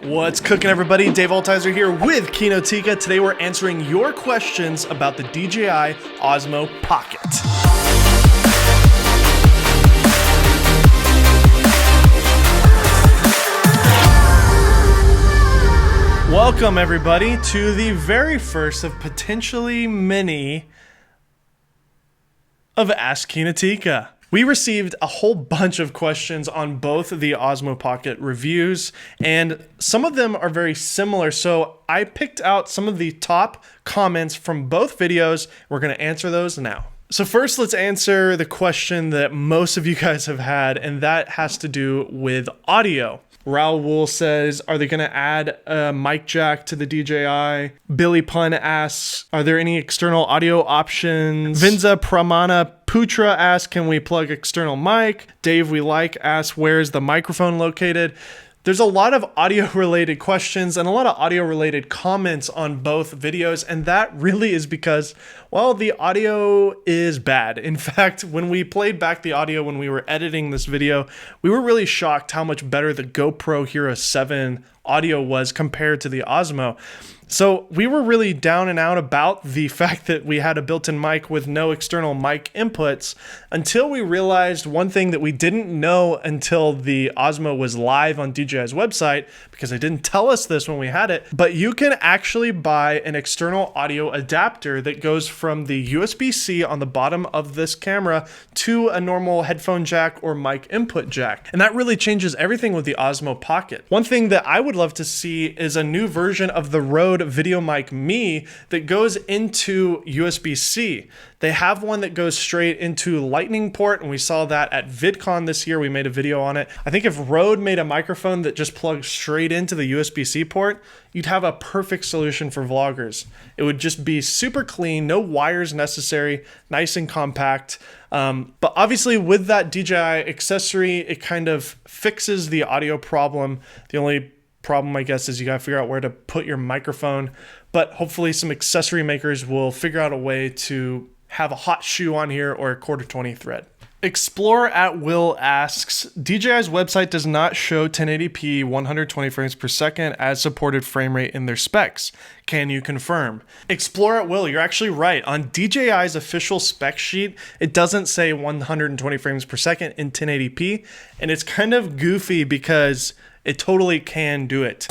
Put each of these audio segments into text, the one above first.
What's cooking, everybody? Dave Altizer here with Kinotika. Today we're answering your questions about the DJI Osmo Pocket. Welcome, everybody, to the very first of potentially many of Ask Kinotika. We received a whole bunch of questions on both of the Osmo Pocket reviews, and some of them are very similar, so I picked out some of the top comments from both videos. We're going to answer those now. So first, let's answer the question that most of you guys have had, and that has to do with audio. Raul says, are they going to add a mic jack to the DJI? Billy Pun asks, are there any external audio options? Vinza Pramana Putra asks, can we plug external mic? Dave We Like asks, where's the microphone located? There's a lot of audio related questions and a lot of audio related comments on both videos, and that really is because, well, the audio is bad. In fact, when we played back the audio when we were editing this video, we were really shocked how much better the GoPro Hero 7 audio was compared to the Osmo. So we were really down and out about the fact that we had a built-in mic with no external mic inputs until we realized one thing that we didn't know until the Osmo was live on DJI's website, because they didn't tell us this when we had it, but you can actually buy an external audio adapter that goes from the USB-C on the bottom of this camera to a normal headphone jack or mic input jack. And that really changes everything with the Osmo Pocket. One thing that I would love to see is a new version of the Rode VideoMic Me that goes into USB-C. They have one that goes straight into Lightning port, and we saw that at VidCon this year. We made a video on it. I think if Rode made a microphone that just plugs straight into the USB-C port, you'd have a perfect solution for vloggers. It would just be super clean, no wires necessary, nice and compact. But obviously with that DJI accessory, it kind of fixes the audio problem. The only problem, I guess, is you gotta figure out where to put your microphone, but hopefully some accessory makers will figure out a way to have a hot shoe on here or a 1/4-20 thread. Explore at Will asks, DJI's website does not show 1080p 120 frames per second as supported frame rate in their specs. Can you confirm? Explore at Will, you're actually right. On DJI's official spec sheet, it doesn't say 120 frames per second in 1080p, and it's kind of goofy because it totally can do it.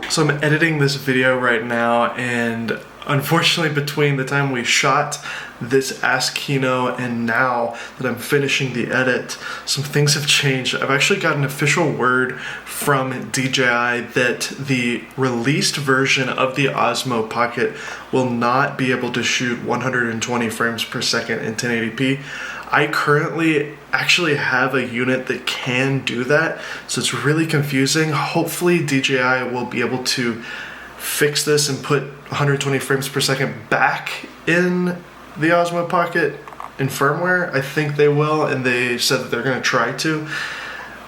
So I'm editing this video right now, and unfortunately between the time we shot this Ask Kino and now that I'm finishing the edit, some things have changed. I've actually got an official word from DJI that the released version of the Osmo Pocket will not be able to shoot 120 frames per second in 1080p. I currently actually have a unit that can do that, so it's really confusing. Hopefully DJI will be able to fix this and put 120 frames per second back in the Osmo Pocket in firmware. I think they will, and they said that they're going to try to.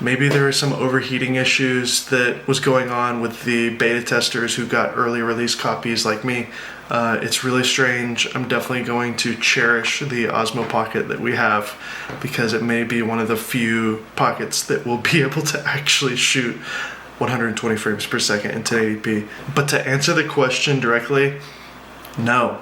Maybe there are some overheating issues that was going on with the beta testers who got early release copies like me. It's really strange. I'm definitely going to cherish the Osmo Pocket that we have because it may be one of the few pockets that will be able to actually shoot 120 frames per second in 1080p. But to answer the question directly, no,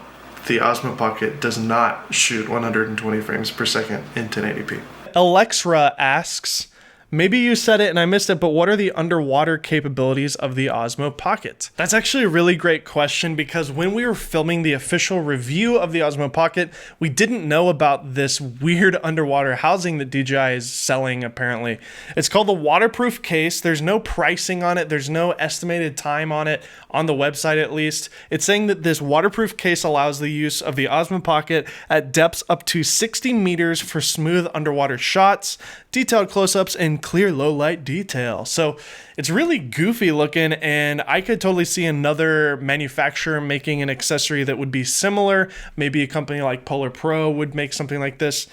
the Osmo Pocket does not shoot 120 frames per second in 1080p. Alexra asks, maybe you said it and I missed it, but what are the underwater capabilities of the Osmo Pocket? That's actually a really great question because when we were filming the official review of the Osmo Pocket, we didn't know about this weird underwater housing that DJI is selling apparently. It's called the waterproof case. There's no pricing on it. There's no estimated time on it, on the website at least. It's saying that this waterproof case allows the use of the Osmo Pocket at depths up to 60 meters for smooth underwater shots, detailed close-ups, and clear low light detail. So it's really goofy looking, and I could totally see another manufacturer making an accessory that would be similar. Maybe a company like Polar Pro would make something like this.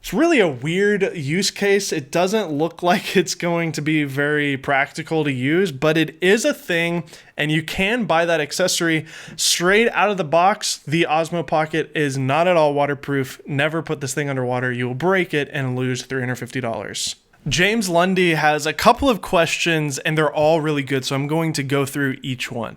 It's really a weird use case. It doesn't look like it's going to be very practical to use, but it is a thing, and you can buy that accessory straight out of the box. The Osmo Pocket is not at all waterproof. Never put this thing underwater. You will break it and lose $350. James Lundy has a couple of questions and they're all really good, so I'm going to go through each one.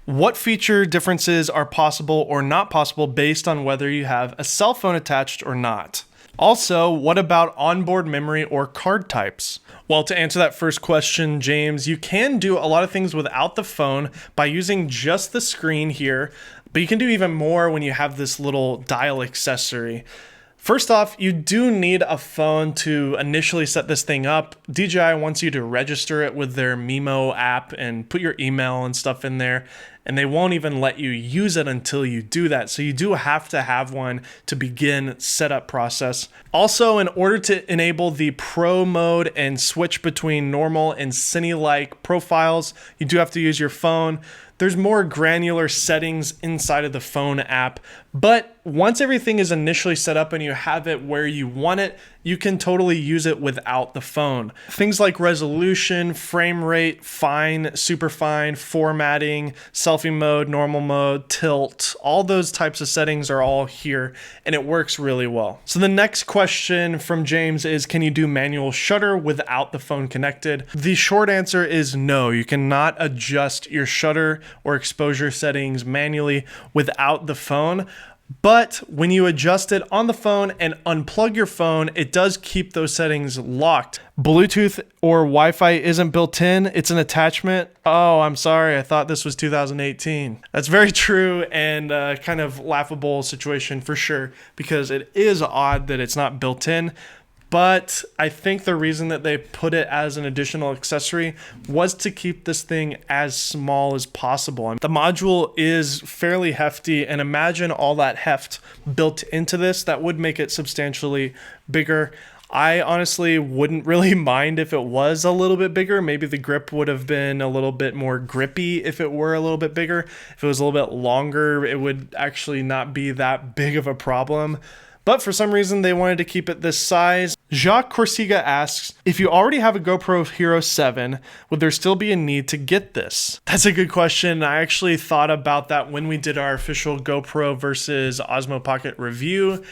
What feature differences are possible or not possible based on whether you have a cell phone attached or not? Also, what about onboard memory or card types? Well, to answer that first question, James, you can do a lot of things without the phone by using just the screen here, but you can do even more when you have this little dial accessory. First off, you do need a phone to initially set this thing up. DJI wants you to register it with their Mimo app and put your email and stuff in there, and they won't even let you use it until you do that. So you do have to have one to begin setup process. Also, in order to enable the Pro mode and switch between normal and cine-like profiles, you do have to use your phone. There's more granular settings inside of the phone app, but once everything is initially set up and you have it where you want it, you can totally use it without the phone. Things like resolution, frame rate, fine, super fine, formatting, selfie mode, normal mode, tilt, all those types of settings are all here and it works really well. So the next question from James is, can you do manual shutter without the phone connected? The short answer is no. You cannot adjust your shutter or exposure settings manually without the phone. But when you adjust it on the phone and unplug your phone, it does keep those settings locked. Bluetooth or Wi-Fi isn't built in, it's an attachment. Oh, I'm sorry, I thought this was 2018. That's very true and kind of laughable situation for sure, because it is odd that it's not built in. But I think the reason that they put it as an additional accessory was to keep this thing as small as possible. The module is fairly hefty, and imagine all that heft built into this. That would make it substantially bigger. I honestly wouldn't really mind if it was a little bit bigger. Maybe the grip would have been a little bit more grippy if it were a little bit bigger. If it was a little bit longer, it would actually not be that big of a problem. But for some reason, they wanted to keep it this size. Jacques Corsiga asks, if you already have a GoPro Hero 7, would there still be a need to get this? That's a good question. I actually thought about that when we did our official GoPro versus Osmo Pocket review.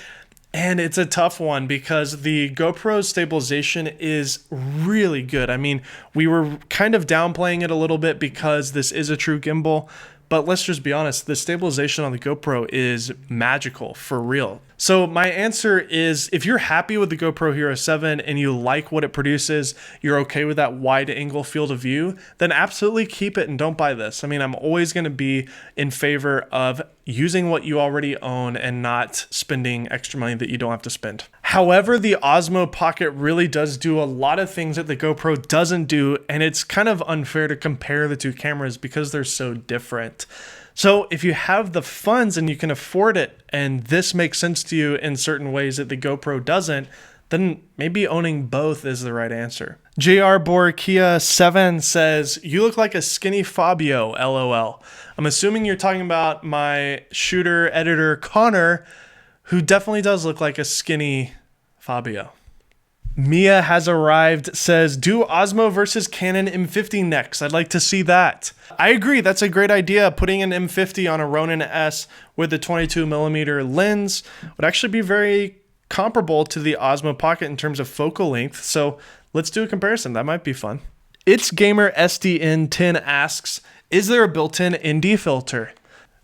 And it's a tough one because the GoPro stabilization is really good. I mean, we were kind of downplaying it a little bit because this is a true gimbal. But let's just be honest, the stabilization on the GoPro is magical, for real. So my answer is, if you're happy with the GoPro Hero 7 and you like what it produces, you're okay with that wide angle field of view, then absolutely keep it and don't buy this. I mean, I'm always gonna be in favor of using what you already own and not spending extra money that you don't have to spend. However, the Osmo Pocket really does do a lot of things that the GoPro doesn't do, and it's kind of unfair to compare the two cameras because they're so different. So if you have the funds and you can afford it, and this makes sense to you in certain ways that the GoPro doesn't, then maybe owning both is the right answer. JR Borkia 7 says, you look like a skinny Fabio, LOL. I'm assuming you're talking about my shooter editor, Connor, who definitely does look like a skinny Fabio. Mia has arrived, says, do Osmo versus Canon M50 next. I'd like to see that. I agree, that's a great idea. Putting an M50 on a Ronin S with a 22mm lens would actually be very comparable to the Osmo Pocket in terms of focal length. So let's do a comparison. That might be fun. It's Gamer SDN10 asks, is there a built-in ND filter?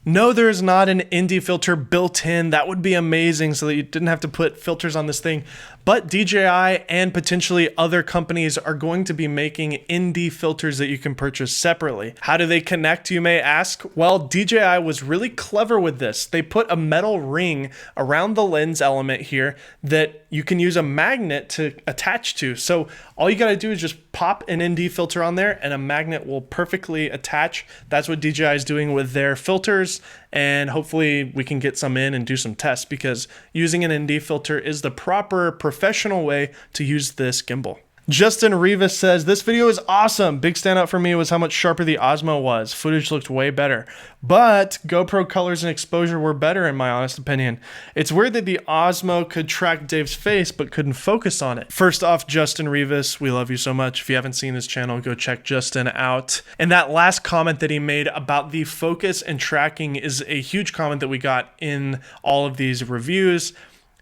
No, there is not an ND filter built in. That would be amazing so that you didn't have to put filters on this thing. But DJI and potentially other companies are going to be making ND filters that you can purchase separately. How do they connect, you may ask? Well, DJI was really clever with this. They put a metal ring around the lens element here that you can use a magnet to attach to. So all you gotta do is just pop an ND filter on there and a magnet will perfectly attach. That's what DJI is doing with their filters, and hopefully we can get some in and do some tests, because using an ND filter is the proper professional way to use this gimbal. Justin Revis says, this video is awesome. Big standout for me was how much sharper the Osmo was. Footage looked way better, but GoPro colors and exposure were better in my honest opinion. It's weird that the Osmo could track Dave's face but couldn't focus on it. First off, Justin Revis, we love you so much. If you haven't seen his channel, go check Justin out. And that last comment that he made about the focus and tracking is a huge comment that we got in all of these reviews.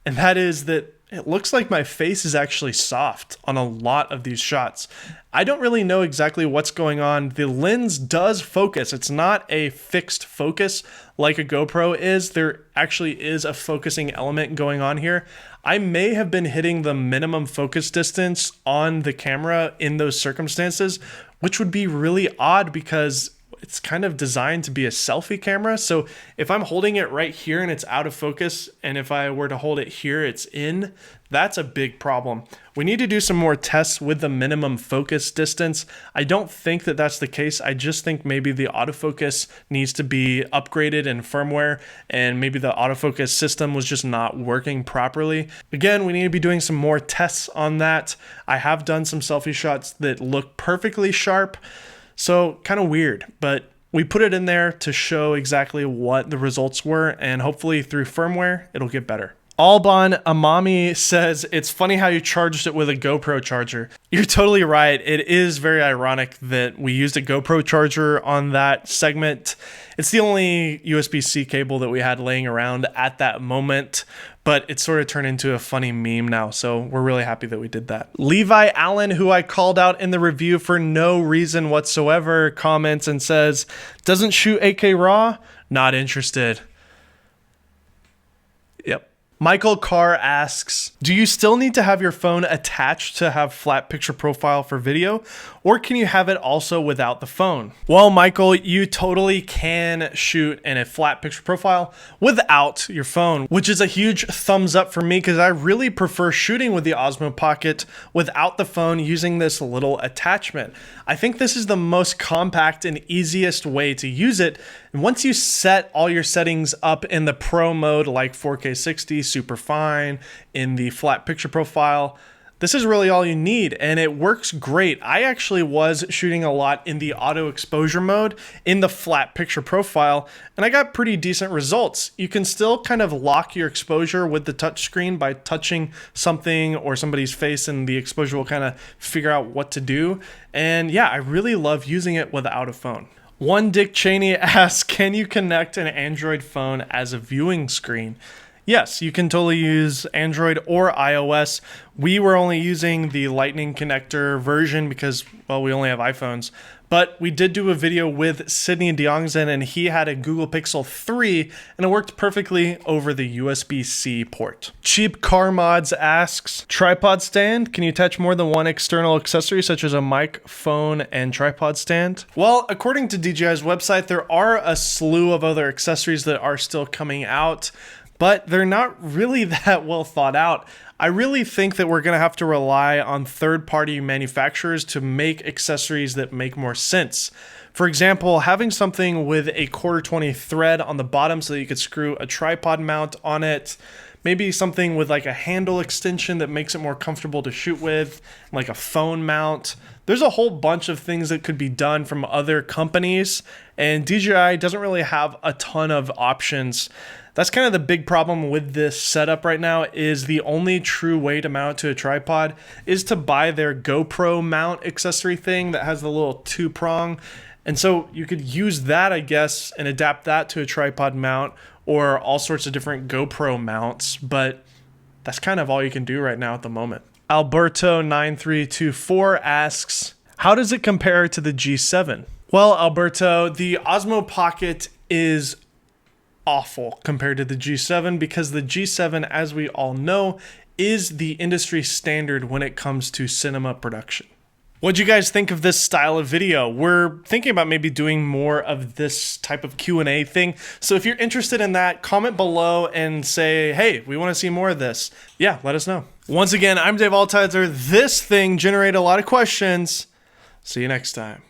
And that is that It looks like my face is actually soft on a lot of these shots. I don't really know exactly what's going on. The lens does focus. It's not a fixed focus like a GoPro is. There actually is a focusing element going on here. I may have been hitting the minimum focus distance on the camera in those circumstances, which would be really odd because it's kind of designed to be a selfie camera. So if I'm holding it right here and it's out of focus, and if I were to hold it here, it's in, that's a big problem. We need to do some more tests with the minimum focus distance. I don't think that that's the case. I just think maybe the autofocus needs to be upgraded in firmware, and maybe the autofocus system was just not working properly. Again, we need to be doing some more tests on that. I have done some selfie shots that look perfectly sharp. So kind of weird, but we put it in there to show exactly what the results were, and hopefully through firmware, it'll get better. Alban Amami says, it's funny how you charged it with a GoPro charger. You're totally right. It is very ironic that we used a GoPro charger on that segment. It's the only USB-C cable that we had laying around at that moment, but it sort of turned into a funny meme now, so we're really happy that we did that. Levi Allen, who I called out in the review for no reason whatsoever, comments and says, doesn't shoot 8K RAW? Not interested. Yep. Michael Carr asks, do you still need to have your phone attached to have flat picture profile for video, or can you have it also without the phone? Well, Michael, you totally can shoot in a flat picture profile without your phone, which is a huge thumbs up for me because I really prefer shooting with the Osmo Pocket without the phone using this little attachment. I think this is the most compact and easiest way to use it. And once you set all your settings up in the pro mode, like 4K 60, super fine, in the flat picture profile, this is really all you need, and it works great. I actually was shooting a lot in the auto exposure mode in the flat picture profile, and I got pretty decent results. You can still kind of lock your exposure with the touchscreen by touching something or somebody's face, and the exposure will kind of figure out what to do. And yeah, I really love using it without a phone. One Dick Cheney asks, can you connect an Android phone as a viewing screen? Yes, you can totally use Android or iOS. We were only using the Lightning connector version because, well, we only have iPhones. But we did do a video with Sydney Diongzen, and he had a Google Pixel 3, and it worked perfectly over the USB-C port. Cheap Car Mods asks, tripod stand? Can you attach more than one external accessory, such as a mic, phone, and tripod stand? Well, according to DJI's website, there are a slew of other accessories that are still coming out, but they're not really that well thought out. I really think that we're going to have to rely on third-party manufacturers to make accessories that make more sense. For example, having something with a 1/4-20 thread on the bottom so that you could screw a tripod mount on it. Maybe something with like a handle extension that makes it more comfortable to shoot with, like a phone mount. There's a whole bunch of things that could be done from other companies, and DJI doesn't really have a ton of options. That's kind of the big problem with this setup right now, is the only true way to mount it to a tripod is to buy their GoPro mount accessory thing that has the little 2-prong. And so you could use that, I guess, and adapt that to a tripod mount or all sorts of different GoPro mounts, but that's kind of all you can do right now at the moment. Alberto9324 asks, how does it compare to the G7? Well, Alberto, the Osmo Pocket is awful compared to the G7 because the G7, as we all know, is the industry standard when it comes to cinema production. What'd you guys think of this style of video? We're thinking about maybe doing more of this type of Q&A thing. So if you're interested in that, comment below and say, hey, we want to see more of this. Yeah, let us know. Once again, I'm Dave Altizer. This thing generated a lot of questions. See you next time.